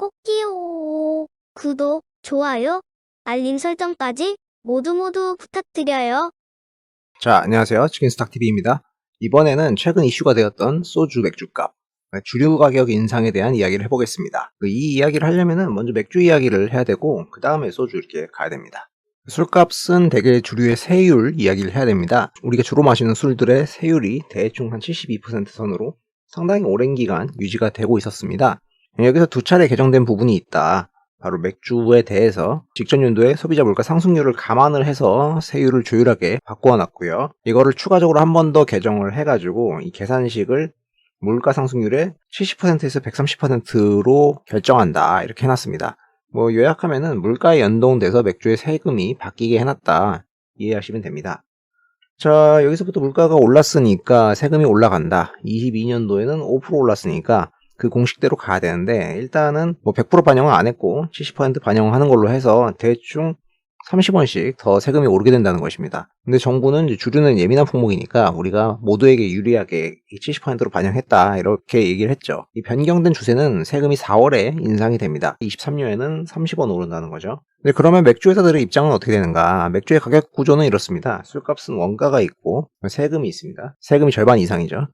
꼭지요. 구독, 좋아요, 알림 설정까지 모두 부탁드려요. 자, 안녕하세요. 치킨스탁TV입니다. 이번에는 최근 이슈가 되었던 소주 맥주값, 주류 가격 인상에 대한 이야기를 해보겠습니다. 이 이야기를 하려면은 먼저 맥주 이야기를 해야 되고, 그 다음에 소주 이렇게 가야 됩니다. 술값은 대개 주류의 세율 이야기를 해야 됩니다. 우리가 주로 마시는 술들의 세율이 대충 한 72% 선으로 상당히 오랜 기간 유지가 되고 있었습니다. 여기서 두 차례 개정된 부분이 있다. 바로 맥주에 대해서 직전 연도에 소비자 물가 상승률을 감안을 해서 세율을 조율하게 바꾸어 놨고요. 이거를 추가적으로 한 번 더 개정을 해가지고 이 계산식을 물가 상승률의 70%에서 130%로 결정한다, 이렇게 해놨습니다. 뭐 요약하면은 물가에 연동돼서 맥주의 세금이 바뀌게 해놨다, 이해하시면 됩니다. 자, 여기서부터 물가가 올랐으니까 세금이 올라간다. 22년도에는 5% 올랐으니까 그 공식대로 가야 되는데, 일단은 뭐 100% 반영은 안 했고 70% 반영하는 걸로 해서 대충 30원씩 더 세금이 오르게 된다는 것입니다. 근데 정부는 이제 주류는 예민한 품목이니까 우리가 모두에게 유리하게 70%로 반영했다, 이렇게 얘기를 했죠. 이 변경된 주세는 세금이 4월에 인상이 됩니다. 23년에는 30원 오른다는 거죠. 근데 그러면 맥주 회사들의 입장은 어떻게 되는가? 맥주의 가격 구조는 이렇습니다. 술값은 원가가 있고 세금이 있습니다. 세금이 절반 이상이죠.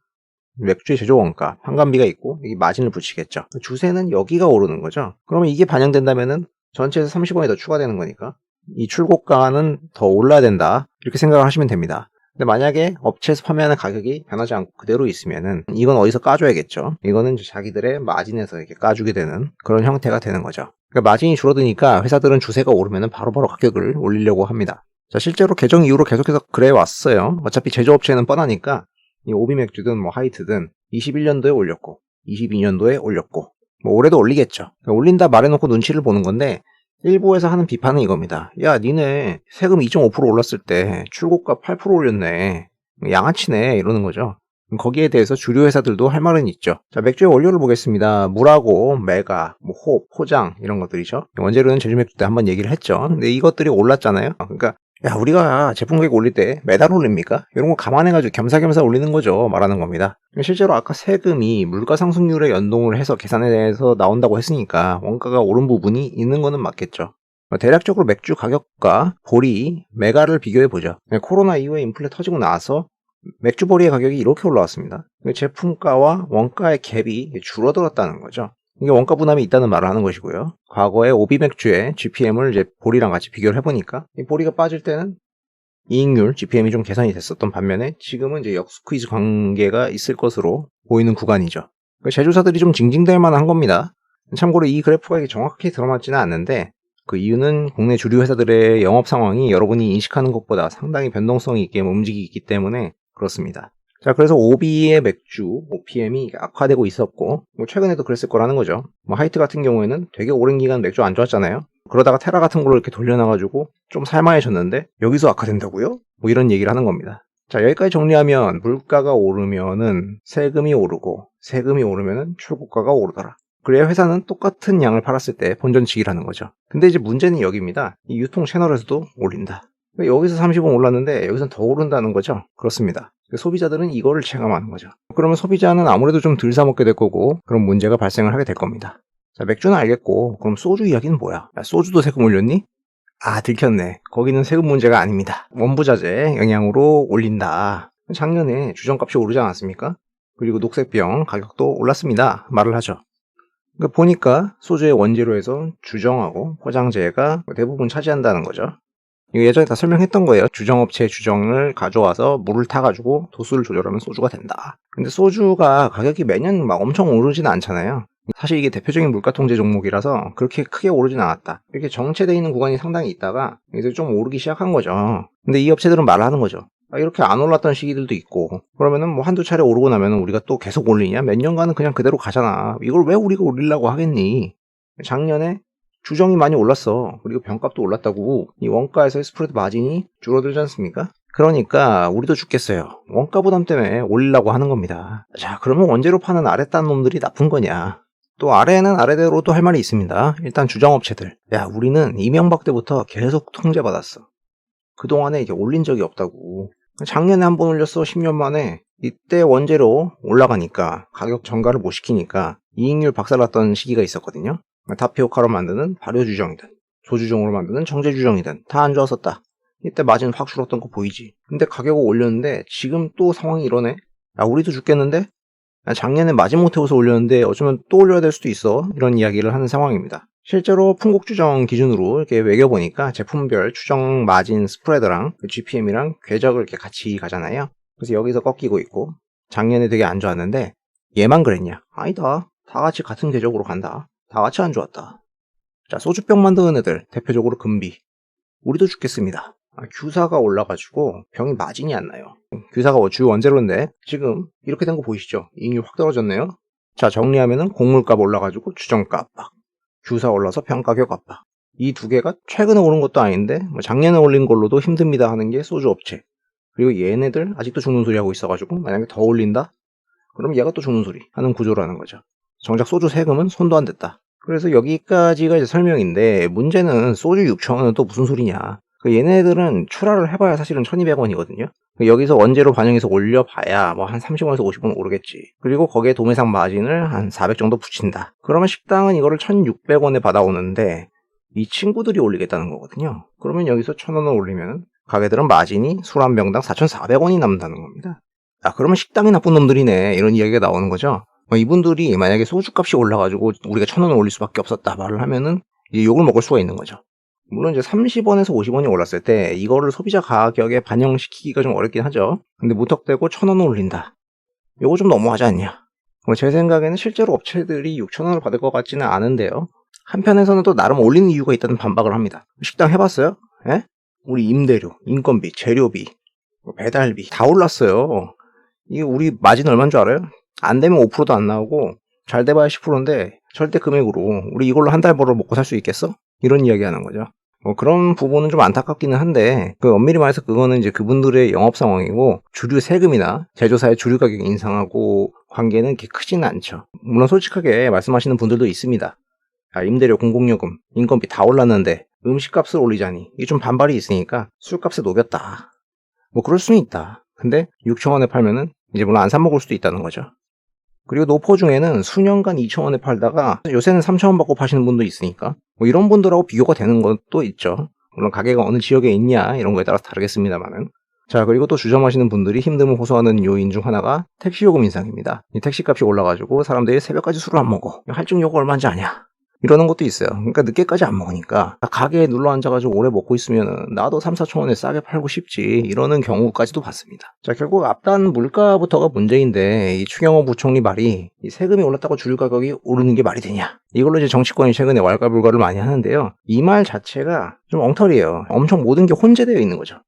맥주의 제조 원가, 환관비가 있고 여기 마진을 붙이겠죠. 주세는 여기가 오르는 거죠. 그러면 이게 반영된다면은 전체에서 30원이 더 추가되는 거니까 이 출고가는 더 올라야 된다, 이렇게 생각을 하시면 됩니다. 근데 만약에 업체에서 판매하는 가격이 변하지 않고 그대로 있으면은 이건 어디서 까줘야겠죠. 이거는 자기들의 마진에서 이렇게 까주게 되는 그런 형태가 되는 거죠. 그러니까 마진이 줄어드니까 회사들은 주세가 오르면은 바로바로 가격을 올리려고 합니다. 자, 실제로 개정 이후로 계속해서 그래 왔어요. 어차피 제조업체는 뻔하니까 이 오비 맥주든 뭐 하이트든 21년도에 올렸고 22년도에 올렸고 뭐 올해도 올리겠죠. 그러니까 올린다 말해놓고 눈치를 보는 건데, 일부에서 하는 비판은 이겁니다. 야, 니네 세금 2.5% 올랐을 때 출고가 8% 올렸네, 양아치네, 이러는 거죠. 거기에 대해서 주류 회사들도 할 말은 있죠. 자, 맥주의 원료를 보겠습니다. 물하고 메가, 뭐 홉, 포장, 이런 것들이죠. 원재료는 제주 맥주 때 한번 얘기를 했죠. 근데 이것들이 올랐잖아요. 그러니까 야, 우리가 제품 가격 올릴 때 매달 올립니까? 이런 거 감안해가지고 겸사겸사 올리는 거죠, 말하는 겁니다. 실제로 아까 세금이 물가 상승률에 연동을 해서 계산해서 나온다고 했으니까 원가가 오른 부분이 있는 거는 맞겠죠. 대략적으로 맥주 가격과 보리, 메가를 비교해보죠. 코로나 이후에 인플레 터지고 나서 맥주 보리의 가격이 이렇게 올라왔습니다. 제품가와 원가의 갭이 줄어들었다는 거죠. 이게 원가 부담이 있다는 말을 하는 것이고요. 과거에 오비 맥주의 GPM을 이제 보리랑 같이 비교를 해보니까 이 보리가 빠질 때는 이익률 GPM이 좀 개선이 됐었던 반면에 지금은 이제 역스퀴즈 관계가 있을 것으로 보이는 구간이죠. 제조사들이 좀 징징댈 만한 겁니다. 참고로 이 그래프가 이게 정확하게 드러나지는 않는데, 그 이유는 국내 주류 회사들의 영업 상황이 여러분이 인식하는 것보다 상당히 변동성이 있게 움직이기 때문에 그렇습니다. 자, 그래서 오비의 맥주 OPM이 악화되고 있었고, 뭐 최근에도 그랬을 거라는 거죠. 뭐 하이트 같은 경우에는 되게 오랜 기간 맥주 안 좋았잖아요. 그러다가 테라 같은 걸로 이렇게 돌려놔가지고 좀 살만해졌는데 여기서 악화된다고요? 뭐 이런 얘기를 하는 겁니다. 자, 여기까지 정리하면 물가가 오르면은 세금이 오르고, 세금이 오르면은 출고가가 오르더라. 그래야 회사는 똑같은 양을 팔았을 때 본전치기라는 거죠. 근데 이제 문제는 여기입니다. 이 유통 채널에서도 올린다. 여기서 30원 올랐는데 여기서는 더 오른다는 거죠. 그렇습니다. 소비자들은 이거를 체감하는 거죠. 그러면 소비자는 아무래도 좀 덜 사 먹게 될 거고, 그런 문제가 발생을 하게 될 겁니다. 자, 맥주는 알겠고, 그럼 소주 이야기는 뭐야? 야, 소주도 세금 올렸니? 아, 들켰네. 거기는 세금 문제가 아닙니다. 원부자재 영향으로 올린다. 작년에 주정값이 오르지 않았습니까? 그리고 녹색병 가격도 올랐습니다, 말을 하죠. 그러니까 보니까 소주의 원재료에서 주정하고 포장재가 대부분 차지한다는 거죠. 이거 예전에 다 설명했던 거예요. 주정업체의 주정을 가져와서 물을 타가지고 도수를 조절하면 소주가 된다. 근데 소주가 가격이 매년 막 엄청 오르지는 않잖아요. 사실 이게 대표적인 물가통제 종목이라서 그렇게 크게 오르진 않았다. 이렇게 정체되어 있는 구간이 상당히 있다가 이제 좀 오르기 시작한 거죠. 근데 이 업체들은 말을 하는 거죠. 이렇게 안 올랐던 시기들도 있고, 그러면은 뭐 한두 차례 오르고 나면은 우리가 또 계속 올리냐? 몇 년간은 그냥 그대로 가잖아. 이걸 왜 우리가 올리려고 하겠니? 작년에 주정이 많이 올랐어. 그리고 병값도 올랐다고. 이 원가에서의 스프레드 마진이 줄어들지 않습니까? 그러니까 우리도 죽겠어요. 원가 부담 때문에 올리려고 하는 겁니다. 자, 그러면 원재료 파는 아랫단 놈들이 나쁜 거냐? 또 아래에는 아래대로 또 할 말이 있습니다. 일단 주정업체들. 야, 우리는 이명박 때부터 계속 통제받았어. 그동안에 이게 올린 적이 없다고. 작년에 한 번 올렸어, 10년 만에. 이때 원재료 올라가니까 가격 전가를 못 시키니까 이익률 박살났던 시기가 있었거든요. 타피오카로 만드는 발효주정이든 소주종으로 만드는 정제주정이든 다 안 좋았었다. 이때 마진 확 줄었던 거 보이지. 근데 가격을 올렸는데 지금 또 상황이 이러네. 야, 우리도 죽겠는데? 야, 작년에 마지못 태워서 올렸는데 어쩌면 또 올려야 될 수도 있어. 이런 이야기를 하는 상황입니다. 실제로 풍곡주정 기준으로 이렇게 매겨보니까 제품별 추정 마진 스프레드랑 GPM이랑 궤적을 이렇게 같이 가잖아요. 그래서 여기서 꺾이고 있고, 작년에 되게 안 좋았는데 얘만 그랬냐? 아니다. 다 같이 같은 궤적으로 간다. 다 같이 안 좋았다. 자, 소주병 만드는 애들, 대표적으로 금비. 우리도 죽겠습니다. 규사가 올라가지고 병이 마진이 안 나요. 규사가 주요 원재료인데 지금 이렇게 된 거 보이시죠? 이익률 확 떨어졌네요. 자, 정리하면은 곡물값 올라가지고 주정가 압박, 규사 올라서 병 가격 압박. 이 두 개가 최근에 오른 것도 아닌데 작년에 올린 걸로도 힘듭니다 하는 게 소주 업체. 그리고 얘네들 아직도 죽는 소리 하고 있어가지고 만약에 더 올린다? 그럼 얘가 또 죽는 소리 하는 구조라는 거죠. 정작 소주 세금은 손도 안 댔다. 그래서 여기까지가 이제 설명인데 문제는 소주 6,000원은 또 무슨 소리냐. 얘네들은 출하를 해봐야 사실은 1,200원이거든요. 여기서 원재료 반영해서 올려봐야 뭐 한 30원에서 50원 오르겠지. 그리고 거기에 도매상 마진을 한 400 정도 붙인다. 그러면 식당은 이거를 1,600원에 받아오는데 이 친구들이 올리겠다는 거거든요. 그러면 여기서 1,000원을 올리면 가게들은 마진이 술 한 병당 4,400원이 남는다는 겁니다. 그러면 식당이 나쁜 놈들이네. 이런 이야기가 나오는 거죠. 이분들이 만약에 소주값이 올라가지고 우리가 1,000원을 올릴 수밖에 없었다 말을 하면은 이제 욕을 먹을 수가 있는 거죠. 물론 이제 30원에서 50원이 올랐을 때 이거를 소비자 가격에 반영시키기가 좀 어렵긴 하죠. 근데 무턱대고 1,000원을 올린다. 요거 좀 너무하지 않냐. 제 생각에는 실제로 업체들이 6,000원을 받을 것 같지는 않은데요. 한편에서는 또 나름 올리는 이유가 있다는 반박을 합니다. 식당 해봤어요? 예? 우리 임대료, 인건비, 재료비, 배달비 다 올랐어요. 이게 우리 마진 얼마인 줄 알아요? 안 되면 5%도 안 나오고 잘 돼봐야 10%인데 절대 금액으로 우리 이걸로 한 달 벌어 먹고 살 수 있겠어? 이런 이야기 하는 거죠. 그런 부분은 좀 안타깝기는 한데 엄밀히 말해서 그거는 이제 그분들의 영업 상황이고 주류 세금이나 제조사의 주류 가격 인상하고 관계는 이렇게 크지는 않죠. 물론 솔직하게 말씀하시는 분들도 있습니다. 임대료, 공공요금, 인건비 다 올랐는데 음식값을 올리자니 이게 좀 반발이 있으니까 술값에 녹였다. 그럴 수는 있다. 근데 6,000원에 팔면은 이제 물론 안 사 먹을 수도 있다는 거죠. 그리고 노포 중에는 수년간 2,000원에 팔다가 요새는 3,000원 받고 파시는 분도 있으니까 이런 분들하고 비교가 되는 것도 있죠. 물론 가게가 어느 지역에 있냐 이런 거에 따라서 다르겠습니다만은. 자, 그리고 또 주점하시는 분들이 힘듦을 호소하는 요인 중 하나가 택시요금 인상입니다. 이 택시값이 올라가지고 사람들이 새벽까지 술을 안 먹어. 할증요금 얼마인지 아냐. 이러는 것도 있어요. 그러니까 늦게까지 안 먹으니까 가게에 눌러 앉아가지고 오래 먹고 있으면 나도 3,4,000원에 싸게 팔고 싶지 이러는 경우까지도 봤습니다. 자, 결국 앞단 물가부터가 문제인데 이 추경호 부총리 말이 이 세금이 올랐다고 주류 가격이 오르는 게 말이 되냐. 이걸로 이제 정치권이 최근에 왈가불가를 많이 하는데요. 이 말 자체가 좀 엉터리예요. 엄청 모든 게 혼재되어 있는 거죠.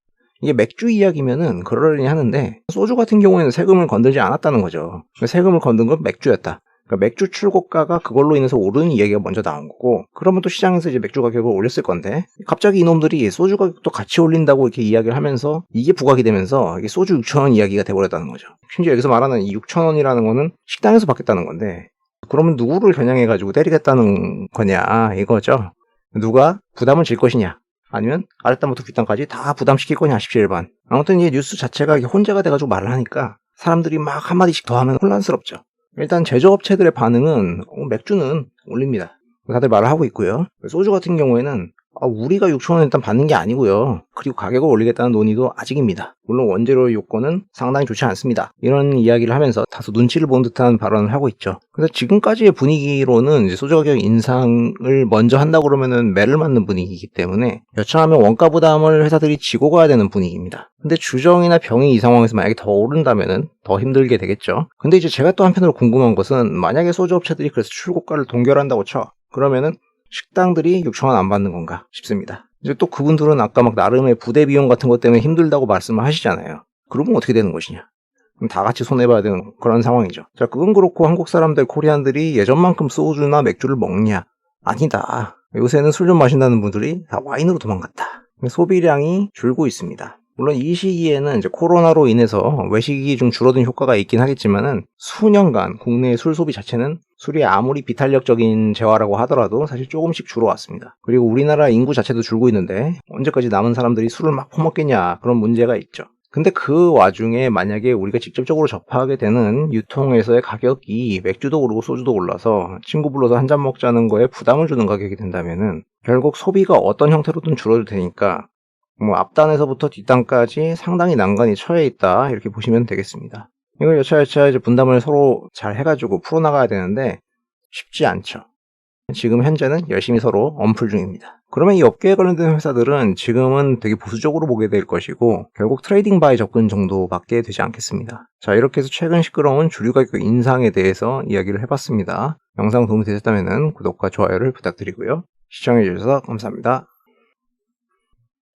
이게 맥주 이야기면은 그러려니 하는데 소주 같은 경우에는 세금을 건들지 않았다는 거죠. 세금을 건든 건 맥주였다. 그러니까 맥주 출고가가 그걸로 인해서 오르는 이야기가 먼저 나온 거고, 그러면 또 시장에서 이제 맥주 가격을 올렸을 건데 갑자기 이놈들이 소주 가격도 같이 올린다고 이렇게 이야기를 하면서 이게 부각이 되면서 이게 소주 6,000원 이야기가 돼버렸다는 거죠. 심지어 여기서 말하는 이 6,000원이라는 거는 식당에서 받겠다는 건데 그러면 누구를 겨냥해가지고 때리겠다는 거냐 이거죠. 누가 부담을 질 것이냐 아니면 아랫단부터 윗단까지 다 부담시킬 거냐 십시일반. 아무튼 이 뉴스 자체가 혼재가 돼가지고 말을 하니까 사람들이 막 한마디씩 더 하면 혼란스럽죠. 일단 제조업체들의 반응은 맥주는 올립니다. 다들 말을 하고 있고요. 소주 같은 경우에는 우리가 6,000원 일단 받는 게 아니고요. 그리고 가격을 올리겠다는 논의도 아직입니다. 물론 원재료 요건은 상당히 좋지 않습니다. 이런 이야기를 하면서 다소 눈치를 본 듯한 발언을 하고 있죠. 그래서 지금까지의 분위기로는 이제 소주 가격 인상을 먼저 한다고 그러면은 매를 맞는 분위기이기 때문에 여차하면 원가 부담을 회사들이 지고 가야 되는 분위기입니다. 근데 주정이나 병이 이 상황에서 만약에 더 오른다면은 더 힘들게 되겠죠. 근데 이제 제가 또 한편으로 궁금한 것은 만약에 소주업체들이 그래서 출고가를 동결한다고 쳐. 그러면은 식당들이 6,000원 안 받는 건가 싶습니다. 이제 또 그분들은 아까 막 나름의 부대 비용 같은 것 때문에 힘들다고 말씀을 하시잖아요. 그러면 어떻게 되는 것이냐? 그럼 다 같이 손해봐야 되는 그런 상황이죠. 자, 그건 그렇고 한국 사람들, 코리안들이 예전만큼 소주나 맥주를 먹냐? 아니다. 요새는 술 좀 마신다는 분들이 다 와인으로 도망갔다. 소비량이 줄고 있습니다. 물론 이 시기에는 이제 코로나로 인해서 외식이 좀 줄어든 효과가 있긴 하겠지만은 수년간 국내의 술 소비 자체는 술이 아무리 비탄력적인 재화라고 하더라도 사실 조금씩 줄어왔습니다. 그리고 우리나라 인구 자체도 줄고 있는데 언제까지 남은 사람들이 술을 막 퍼먹겠냐 그런 문제가 있죠. 근데 그 와중에 만약에 우리가 직접적으로 접하게 되는 유통에서의 가격이 맥주도 오르고 소주도 올라서 친구 불러서 한 잔 먹자는 거에 부담을 주는 가격이 된다면은 결국 소비가 어떤 형태로든 줄어들 테니까 뭐 앞단에서부터 뒷단까지 상당히 난관이 처해 있다 이렇게 보시면 되겠습니다. 이걸 여차여차 이제 분담을 서로 잘 해가지고 풀어나가야 되는데 쉽지 않죠. 지금 현재는 열심히 서로 엄풀 중입니다. 그러면 이 업계에 관련된 회사들은 지금은 되게 보수적으로 보게 될 것이고 결국 트레이딩 바이 접근 정도밖에 되지 않겠습니다. 자, 이렇게 해서 최근 시끄러운 주류 가격 인상에 대해서 이야기를 해봤습니다. 영상 도움이 되셨다면 구독과 좋아요를 부탁드리고요. 시청해주셔서 감사합니다.